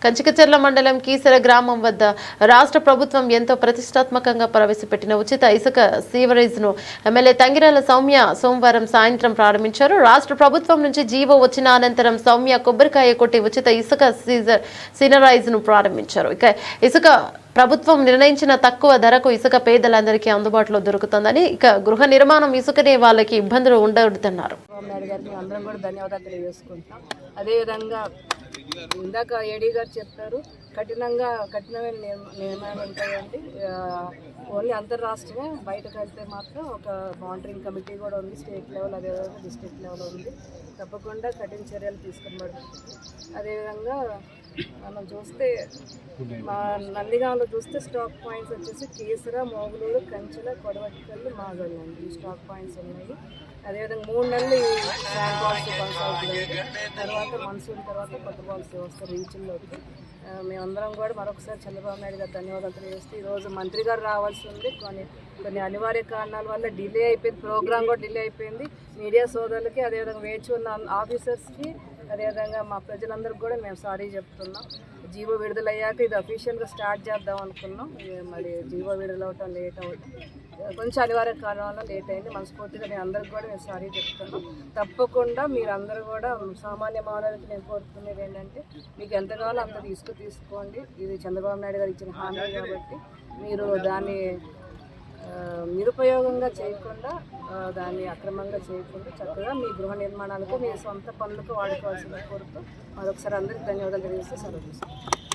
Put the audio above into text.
కంచికచర్ల మండలం కీసర గ్రామం వద్ద రాష్ట్ర ప్రభుత్వం ఎంతో ప్రతిష్టాత్మకంగా ప్రవేశపెట్టిన ఉచిత ఇసుక సీవరేజ్ ను ఎమ్మెల్యే తంగిరాల సౌమ్య సోమవారం సాయంత్రం ప్రారంభించారు. రాష్ట్ర ప్రభుత్వం నుంచి జీవో వచ్చిన అనంతరం సౌమ్య కొబ్బరికాయ కొట్టి ఉచిత ఇసుక సీనరైజ్ ను ప్రారంభించారు. ఇక ఇసుక ప్రభుత్వం నిర్ణయించిన తక్కువ ధరకు ఇసుక పేదలందరికీ అందుబాటులో దొరుకుతుందని, ఇక గృహ నిర్మాణం ఇసుకనే వాళ్ళకి ఇబ్బందులు ఉండవద్దన్నారు. అందరం కూడా ధన్యవాదాలు తెలియజేసుకుంటున్నాం. అదేవిధంగా ఇందాక ఏడీ గారు చెప్పారు, కఠినమైన నియమాలు ఉంటాయండి. ఓన్లీ అంతర్రాష్ట్రమే, బయటకు వెళ్తే మాత్రం ఒక మానిటరింగ్ కమిటీ కూడా ఉంది, స్టేట్ లెవెల్ అదేవిధంగా డిస్ట్రిక్ట్ లెవెల్ ఉంది. తప్పకుండా కఠిన చర్యలు తీసుకునబడుతుంది. అదేవిధంగా మనం చూస్తే మా నందిగాంలో చూస్తే స్టాక్ పాయింట్స్ వచ్చేసి కీసర, మోగులూరు, కంచెల, కొడవటికల్లు, మాగళ్ళు అండి. ఈ స్టాక్ పాయింట్స్ ఉన్నాయి. అదేవిధంగా 3 నెలలు ఈ శాండ్ బాల్స్ కొనసాగుతుంది. తర్వాత మన్సూన్ తర్వాత కొత్త బాల్స్ వస్తారు రీచ్ల్లోకి. మేమందరం కూడా మరొకసారి చంద్రబాబు నాయుడు గారు ధన్యవాదాలు తెలియజేస్తే, ఈరోజు మంత్రి గారు రావాల్సి ఉంది. కొన్ని అనివార్య కారణాల వల్ల డిలే అయిపోయింది, ప్రోగ్రామ్ కూడా డిలే అయిపోయింది. మీడియా సోదరులకి, అదేవిధంగా వేచి ఉన్న ఆఫీసర్స్కి, అదేవిధంగా మా ప్రజలందరికీ కూడా మేము సారీ చెప్తున్నాం. జీవో విడుదలయ్యాక ఇది అఫీషియల్గా స్టార్ట్ చేద్దాం అనుకున్నాం. మరి జీవో విడుదలవటం లేట్ అవటం కొంచెం అనివార్య కారణం లేట్ అయింది. మనస్ఫూర్తిగా నేను అందరికి కూడా నేను సారీ చెప్తున్నాం. తప్పకుండా మీరందరూ కూడా సామాన్య మానవులకి నేను కోరుకునేది ఏంటంటే, మీకు ఎంత కావాలో అంత తీసుకోండి. ఇది చంద్రబాబు నాయుడు గారు ఇచ్చిన హామీ కాబట్టి మీరు దాన్ని నిరుపయోగంగా చేయకుండా, దాన్ని అక్రమంగా చేయకుండా చక్కగా మీ గృహ నిర్మాణాలకు, మీ సొంత పనులకు వాడుకోవాల్సిన కోరుతూ మరొకసారి అందరికీ ధన్యవాదాలు తెలియజేస్తే సెలవు తీసుకుంటాం.